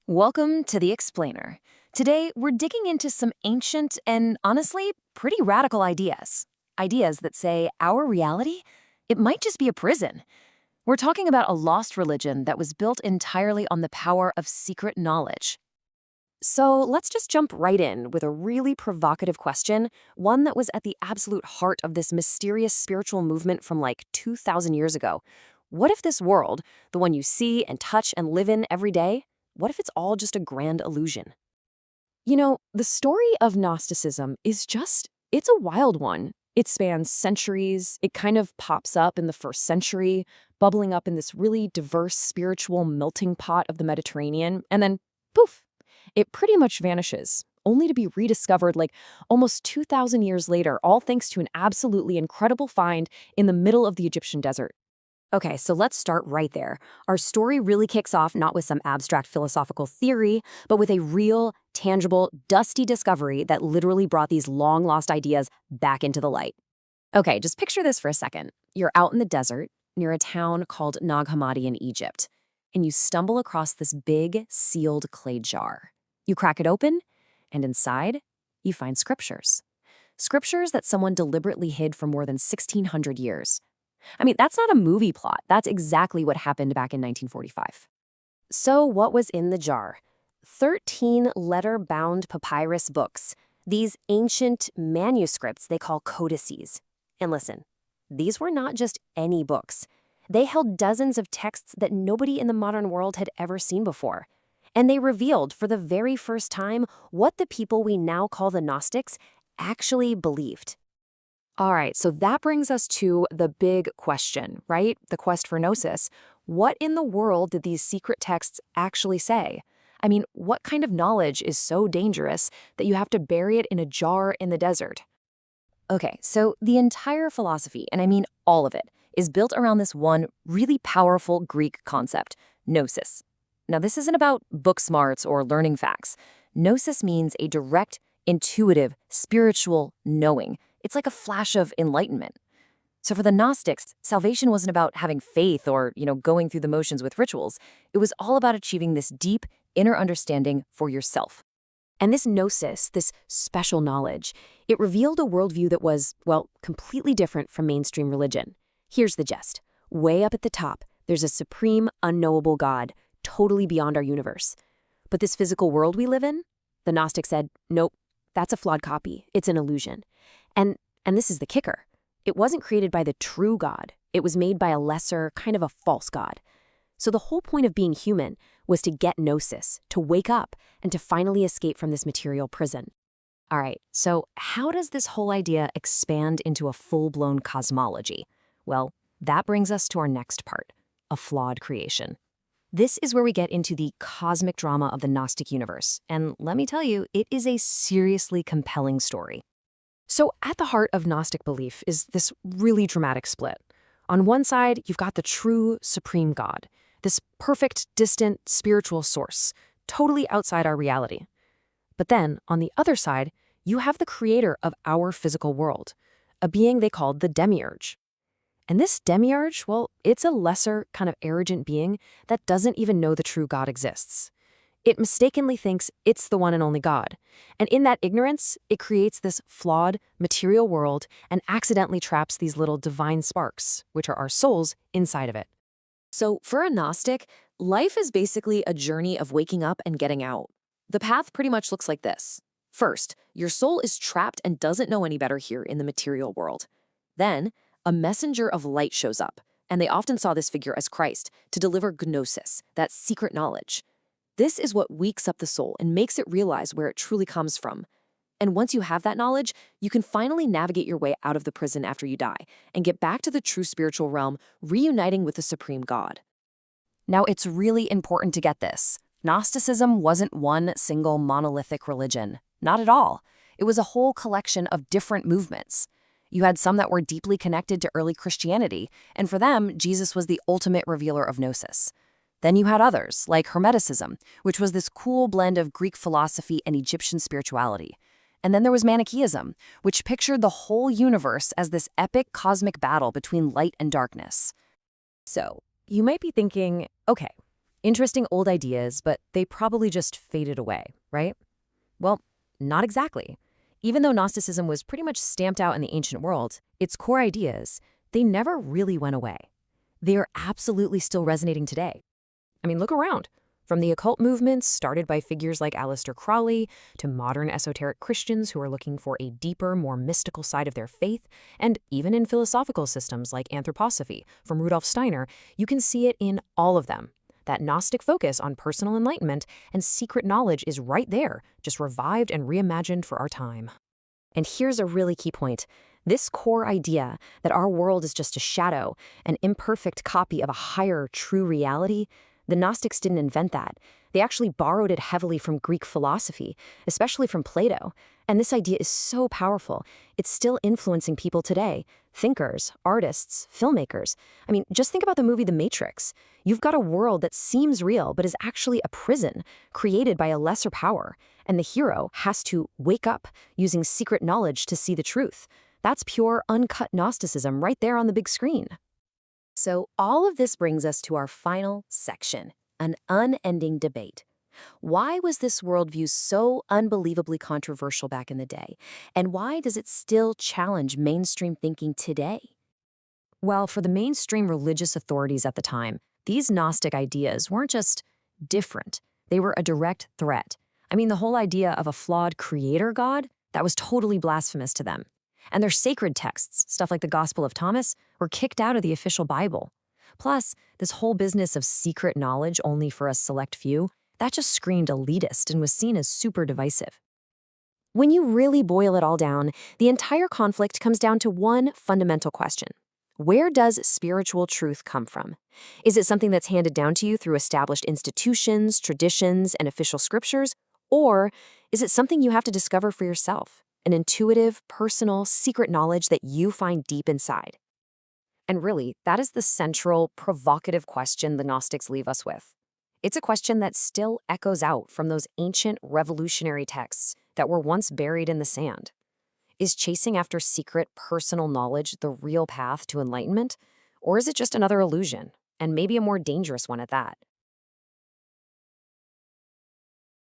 Welcome to The Explainer. Today, we're digging into some ancient and, honestly, pretty radical ideas. Ideas that say our reality, it might just be a prison. We're talking about a lost religion that was built entirely on the power of secret knowledge. So let's just jump right in with a really provocative question, one that was at the absolute heart of this mysterious spiritual movement from like 2,000 years ago. What if this world, the one you see and touch and live in every day, what if it's all just a grand illusion? The story of Gnosticism it's a wild one. It spans centuries. It kind of pops up in the first century, bubbling up in this really diverse spiritual melting pot of the Mediterranean, and then poof, it pretty much vanishes, only to be rediscovered like almost 2,000 years later, all thanks to an absolutely incredible find in the middle of the Egyptian desert. Okay, so let's start right there. Our story really kicks off not with some abstract philosophical theory, but with a real, tangible, dusty discovery that literally brought these long-lost ideas back into the light. Okay, just picture this for a second. You're out in the desert, near a town called Nag Hammadi in Egypt, and you stumble across this big, sealed clay jar. You crack it open, and inside, you find scriptures. Scriptures that someone deliberately hid for more than 1,600 years. I mean, that's not a movie plot. That's exactly what happened back in 1945. So what was in the jar? 13 letter-bound papyrus books. These ancient manuscripts they call codices. And listen, these were not just any books. They held dozens of texts that nobody in the modern world had ever seen before. And they revealed for the very first time what the people we now call the Gnostics actually believed. All right, so that brings us to the big question, right? The quest for gnosis. What in the world did these secret texts actually say? I mean, what kind of knowledge is so dangerous that you have to bury it in a jar in the desert? Okay, so the entire philosophy, and I mean all of it, is built around this one really powerful Greek concept, gnosis. Now, this isn't about book smarts or learning facts. Gnosis means a direct, intuitive, spiritual knowing. It's like a flash of enlightenment. So for the Gnostics, salvation wasn't about having faith or, going through the motions with rituals. It was all about achieving this deep, inner understanding for yourself. And this gnosis, this special knowledge, it revealed a worldview that was, well, completely different from mainstream religion. Here's the gist. Way up at the top, there's a supreme, unknowable God, totally beyond our universe. But this physical world we live in, the Gnostic said, nope, that's a flawed copy. It's an illusion. And this is the kicker. It wasn't created by the true God. It was made by a lesser, kind of a false God. So the whole point of being human was to get gnosis, to wake up, and to finally escape from this material prison. All right, so how does this whole idea expand into a full-blown cosmology? Well, that brings us to our next part, a flawed creation. This is where we get into the cosmic drama of the Gnostic universe. And let me tell you, it is a seriously compelling story. So at the heart of Gnostic belief is this really dramatic split. On one side, you've got the true supreme God, this perfect, distant, spiritual source, totally outside our reality. But then, on the other side, you have the creator of our physical world, a being they called the demiurge. And this demiurge, well, it's a lesser, kind of arrogant being that doesn't even know the true God exists. It mistakenly thinks it's the one and only God. And in that ignorance, it creates this flawed, material world and accidentally traps these little divine sparks, which are our souls, inside of it. So for a Gnostic, life is basically a journey of waking up and getting out. The path pretty much looks like this. First, your soul is trapped and doesn't know any better here in the material world. Then, a messenger of light shows up, and they often saw this figure as Christ, to deliver gnosis, that secret knowledge. This is what wakes up the soul and makes it realize where it truly comes from. And once you have that knowledge, you can finally navigate your way out of the prison after you die and get back to the true spiritual realm, reuniting with the supreme God. Now, it's really important to get this. Gnosticism wasn't one single monolithic religion. Not at all. It was a whole collection of different movements. You had some that were deeply connected to early Christianity, and for them, Jesus was the ultimate revealer of gnosis. Then you had others, like Hermeticism, which was this cool blend of Greek philosophy and Egyptian spirituality. And then there was Manichaeism, which pictured the whole universe as this epic cosmic battle between light and darkness. So, you might be thinking, okay, Interesting old ideas, but they probably just faded away, right? Well, not exactly. Even though Gnosticism was pretty much stamped out in the ancient world, its core ideas, they never really went away. They are absolutely still resonating today. I mean, look around. From the occult movements started by figures like Aleister Crowley to modern esoteric Christians who are looking for a deeper, more mystical side of their faith, and even in philosophical systems like anthroposophy from Rudolf Steiner, you can see it in all of them. That Gnostic focus on personal enlightenment and secret knowledge is right there, just revived and reimagined for our time. And here's a really key point. This core idea that our world is just a shadow, an imperfect copy of a higher, true reality, the Gnostics didn't invent that. They actually borrowed it heavily from Greek philosophy, especially from Plato. And this idea is so powerful. It's still influencing people today. Thinkers, artists, filmmakers. I mean, just think about the movie The Matrix. You've got a world that seems real, but is actually a prison created by a lesser power. And the hero has to wake up using secret knowledge to see the truth. That's pure, uncut Gnosticism right there on the big screen. So all of this brings us to our final section, an unending debate. Why was this worldview so unbelievably controversial back in the day? And why does it still challenge mainstream thinking today? Well, for the mainstream religious authorities at the time, these Gnostic ideas weren't just different. They were a direct threat. I mean, the whole idea of a flawed creator god, that was totally blasphemous to them. And their sacred texts, stuff like the Gospel of Thomas, were kicked out of the official Bible. Plus, this whole business of secret knowledge only for a select few, that just screamed elitist and was seen as super divisive. When you really boil it all down, the entire conflict comes down to one fundamental question. Where does spiritual truth come from? Is it something that's handed down to you through established institutions, traditions, and official scriptures? Or is it something you have to discover for yourself? An intuitive, personal, secret knowledge that you find deep inside. And really, that is the central, provocative question the Gnostics leave us with. It's a question that still echoes out from those ancient revolutionary texts that were once buried in the sand. Is chasing after secret, personal knowledge the real path to enlightenment? Or is it just another illusion, and maybe a more dangerous one at that?